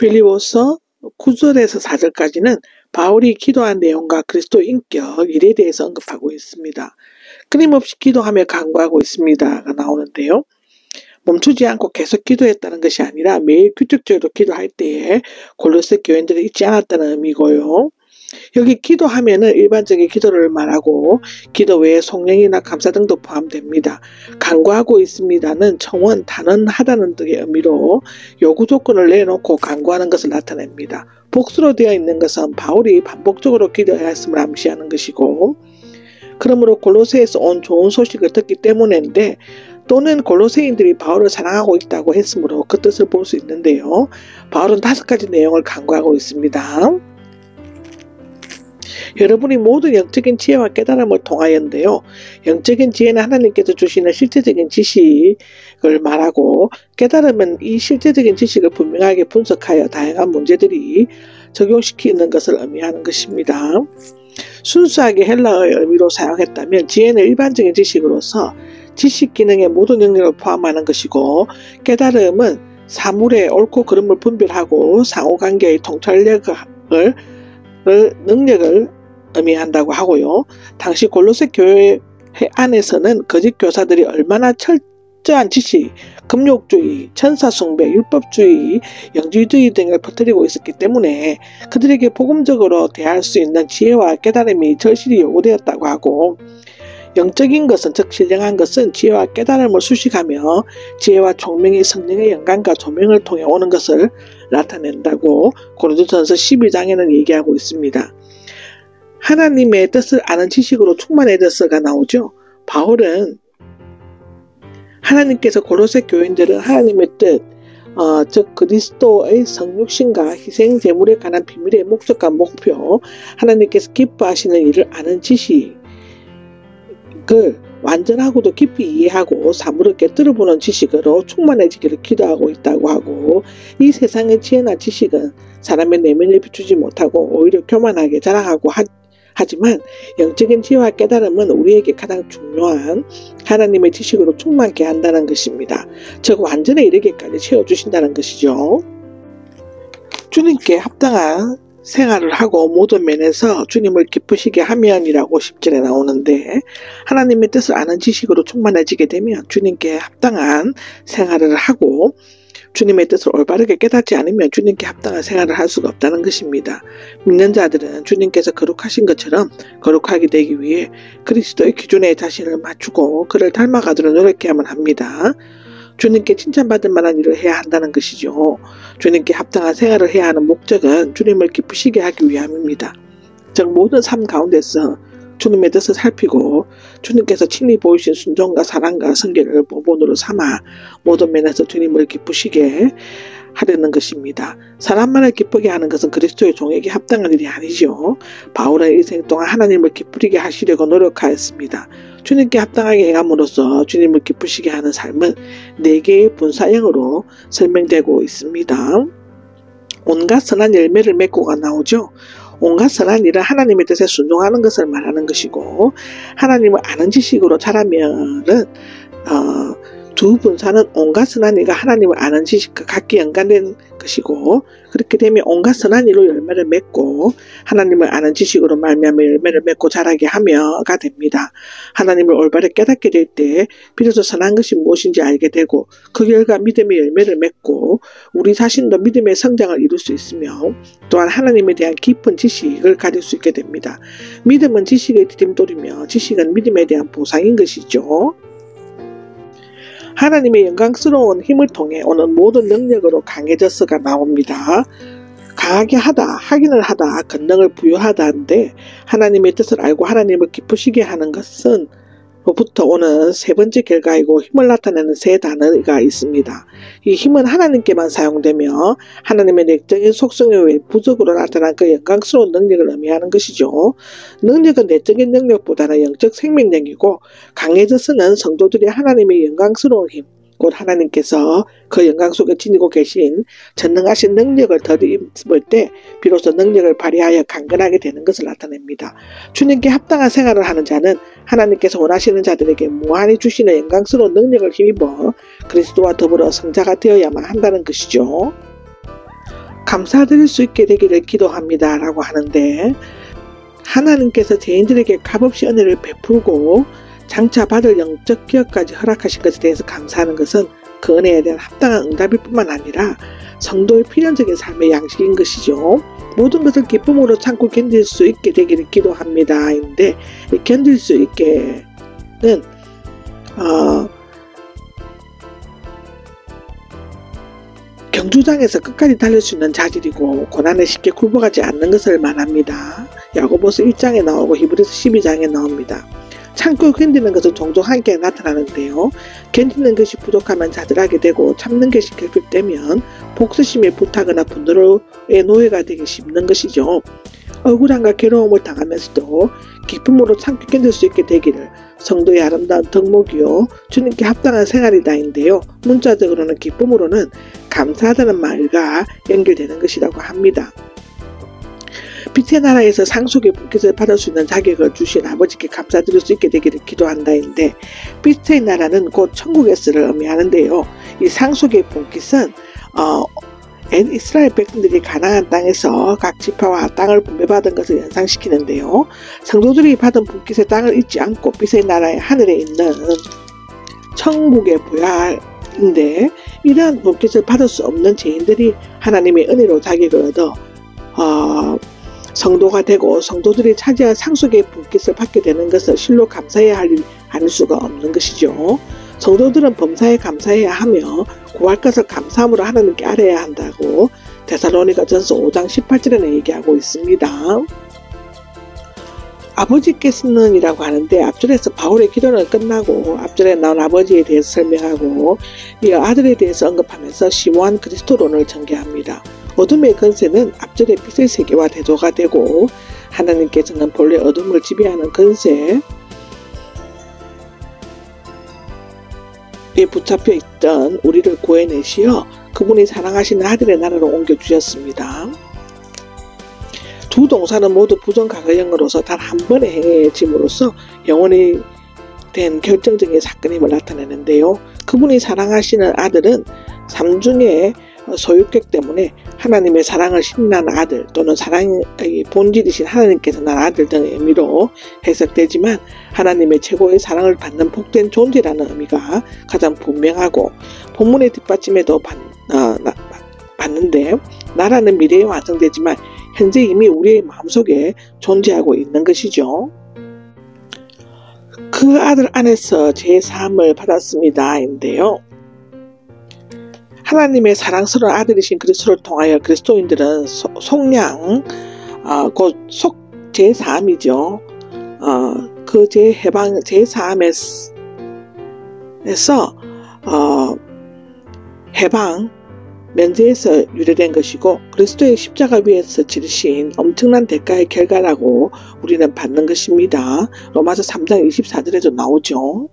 빌립보서 9절에서 4절까지는 바울이 기도한 내용과 그리스도의 인격, 일에 대해서 언급하고 있습니다. 끊임없이 기도하며 간구하고 있습니다가 나오는데요. 멈추지 않고 계속 기도했다는 것이 아니라 매일 규칙적으로 기도할 때에 골로새 교인들이 잊지 않았다는 의미고요. 여기 기도하면은 일반적인 기도를 말하고 기도 외에 성령이나 감사 등도 포함됩니다. 간구하고 있습니다는 청원, 단언하다는 등의 의미로 요구 조건을 내놓고 간구하는 것을 나타냅니다. 복수로 되어 있는 것은 바울이 반복적으로 기도했음을 암시하는 것이고, 그러므로 골로새에서 온 좋은 소식을 듣기 때문인데, 또는 골로새인들이 바울을 사랑하고 있다고 했으므로 그 뜻을 볼 수 있는데요. 바울은 5가지 내용을 간구하고 있습니다. 여러분이 모든 영적인 지혜와 깨달음을 통하여인데요. 영적인 지혜는 하나님께서 주시는 실제적인 지식을 말하고, 깨달음은 이 실제적인 지식을 분명하게 분석하여 다양한 문제들이 적용시키는 것을 의미하는 것입니다. 순수하게 헬라어의 의미로 사용했다면 지혜는 일반적인 지식으로서 지식 기능의 모든 영역을 포함하는 것이고, 깨달음은 사물의 옳고 그름을 분별하고 상호관계의 능력을 의미한다고 하고요. 당시 골로새 교회 안에서는 거짓 교사들이 얼마나 철저한 지식, 금욕주의, 천사숭배, 율법주의, 영지주의 등을 퍼뜨리고 있었기 때문에 그들에게 복음적으로 대할 수 있는 지혜와 깨달음이 절실히 요구되었다고 하고, 영적인 것은, 즉 신령한 것은 지혜와 깨달음을 수식하며 지혜와 총명이 성령의 영감과 조명을 통해 오는 것을 나타낸다고 고린도전서 12장에는 얘기하고 있습니다. 하나님의 뜻을 아는 지식으로 충만해졌어가 나오죠. 바울은 하나님께서 골로새 교인들은 하나님의 뜻, 즉 그리스도의 성육신과 희생 제물에 관한 비밀의 목적과 목표, 하나님께서 기뻐하시는 일을 아는 지식을 완전하고도 깊이 이해하고 사물을 꿰뚫어보는 지식으로 충만해지기를 기도하고 있다고 하고, 이 세상의 지혜나 지식은 사람의 내면을 비추지 못하고 오히려 교만하게 자랑하고 하지만 영적인 지혜와 깨달음은 우리에게 가장 중요한 하나님의 지식으로 충만케 한다는 것입니다. 즉 완전에 이르기까지 채워주신다는 것이죠. 주님께 합당한 생활을 하고 모든 면에서 주님을 기쁘시게 하면이라고 10절에 나오는데, 하나님의 뜻을 아는 지식으로 충만해지게 되면 주님께 합당한 생활을 하고, 주님의 뜻을 올바르게 깨닫지 않으면 주님께 합당한 생활을 할 수가 없다는 것입니다. 믿는 자들은 주님께서 거룩하신 것처럼 거룩하게 되기 위해 그리스도의 기준에 자신을 맞추고 그를 닮아가도록 노력해야만 합니다. 주님께 칭찬받을 만한 일을 해야 한다는 것이죠. 주님께 합당한 생활을 해야 하는 목적은 주님을 기쁘시게 하기 위함입니다. 즉 모든 삶 가운데서 주님의 뜻을 살피고 주님께서 친히 보이신 순종과 사랑과 성결을 모본으로 삼아 모든 면에서 주님을 기쁘시게 하려는 것입니다. 사람만을 기쁘게 하는 것은 그리스도의 종에게 합당한 일이 아니죠. 바울은 일생 동안 하나님을 기쁘게 하시려고 노력하였습니다. 주님께 합당하게 행함으로써 주님을 기쁘시게 하는 삶은 4개의 분사형으로 설명되고 있습니다. 온갖 선한 열매를 맺고가 나오죠. 온갖 선한 일은 하나님의 뜻에 순종하는 것을 말하는 것이고, 하나님을 아는 지식으로 자라면은 두 분사는 온갖 선한 일과 하나님을 아는 지식과 각기 연관된 것이고, 그렇게 되면 온갖 선한 일로 열매를 맺고 하나님을 아는 지식으로 말미암아 열매를 맺고 자라게 하며가 됩니다. 하나님을 올바르게 깨닫게 될 때 비로소 선한 것이 무엇인지 알게 되고, 그 결과 믿음의 열매를 맺고 우리 자신도 믿음의 성장을 이룰 수 있으며, 또한 하나님에 대한 깊은 지식을 가질 수 있게 됩니다. 믿음은 지식의 디딤돌이며 지식은 믿음에 대한 보상인 것이죠. 하나님의 영광스러운 힘을 통해 오는 모든 능력으로 강해져서가 나옵니다. 강하게 하다, 확인을 하다, 권능을 부여하다인데, 하나님의 뜻을 알고 하나님을 기쁘시게 하는 것은 로부터 오는 3번째 결과이고 힘을 나타내는 3단어가 있습니다. 이 힘은 하나님께만 사용되며 하나님의 내적인 속성에 의해 부적으로 나타난 그 영광스러운 능력을 의미하는 것이죠. 능력은 내적인 능력보다는 영적 생명력이고, 강해져서는 성도들이 하나님의 영광스러운 힘, 곧 하나님께서 그 영광 속에 지니고 계신 전능하신 능력을 덧입을 때 비로소 능력을 발휘하여 강건하게 되는 것을 나타냅니다. 주님께 합당한 생활을 하는 자는 하나님께서 원하시는 자들에게 무한히 주시는 영광스러운 능력을 힘입어 그리스도와 더불어 성자가 되어야만 한다는 것이죠. 감사드릴 수 있게 되기를 기도합니다 라고 하는데, 하나님께서 죄인들에게 값없이 은혜를 베풀고 장차 받을 영적 기업까지 허락하신 것에 대해서 감사하는 것은 그 은혜에 대한 합당한 응답일 뿐만 아니라 성도의 필연적인 삶의 양식인 것이죠. 모든 것을 기쁨으로 참고 견딜 수 있게 되기를 기도합니다. 인데, 견딜 수 있게는 경주장에서 끝까지 달릴 수 있는 자질이고 고난에 쉽게 굴복하지 않는 것을 말합니다. 야고보서 1장에 나오고 히브리서 12장에 나옵니다. 참고 견디는 것은 종종 함께 나타나는데요. 견디는 것이 부족하면 자들하게 되고 참는 것이 결핍되면 복수심에 불타거나 분노의 노예가 되기 쉽는 것이죠. 억울함과 괴로움을 당하면서도 기쁨으로 참고 견딜 수 있게 되기를 성도의 아름다운 덕목이요 주님께 합당한 생활이다인데요. 문자적으로는 기쁨으로는 감사하다는 말과 연결되는 것이라고 합니다. 빛의 나라에서 상속의 분깃을 받을 수 있는 자격을 주신 아버지께 감사드릴 수 있게 되기를 기도한다인데, 빛의 나라는 곧 천국에서를 의미하는데요. 이 상속의 분깃은 이스라엘 백성들이 가나안 땅에서 각 지파와 땅을 분배받은 것을 연상시키는데요. 성도들이 받은 분깃의 땅을 잊지 않고 빛의 나라의 하늘에 있는 천국의 보яр인데, 이러한 분깃을 받을 수 없는 죄인들이 하나님의 은혜로 자격을 얻어 성도가 되고 성도들이 차지할 상속의 분깃을 받게 되는 것을 실로 감사해야 할 일 아닐 수가 없는 것이죠. 성도들은 범사에 감사해야 하며 구할 것을 감사함으로 하나님께 아뢰어야 한다고 데살로니가전서 5장 18절에는 얘기하고 있습니다. 아버지께서는 이라고 하는데, 앞절에서 바울의 기도는 끝나고 앞절에 나온 아버지에 대해서 설명하고 이어 아들에 대해서 언급하면서 심오한 그리스도론을 전개합니다. 어둠의 건세는 앞절의 빛의 세계와 대조가 되고, 하나님께서는 본래 어둠을 지배하는 건세에 붙잡혀 있던 우리를 구해내시어 그분이 사랑하시는 아들의 나라로 옮겨주셨습니다. 두 동사는 모두 부정과거형으로서 단 한 번의 행해짐으로써 영원히 된 결정적인 사건임을 나타내는데요. 그분이 사랑하시는 아들은 삼중의 소유격 때문에 하나님의 사랑을 신인한 아들 또는 사랑의 본질이신 하나님께서 난 아들 등의 의미로 해석되지만, 하나님의 최고의 사랑을 받는 복된 존재라는 의미가 가장 분명하고 본문의 뒷받침에도 받는데, 나라는 미래에 완성되지만 현재 이미 우리의 마음속에 존재하고 있는 것이죠. 그 아들 안에서 제 사함을 받았습니다 인데요. 하나님의 사랑스러운 아들이신 그리스도를 통하여 그리스도인들은 속량, 곧 제사함이죠. 그 제사함에서 해방, 면제에서 유래된 것이고, 그리스도의 십자가 위에서 지르신 엄청난 대가의 결과라고 우리는 받는 것입니다. 로마서 3장 24절에도 나오죠.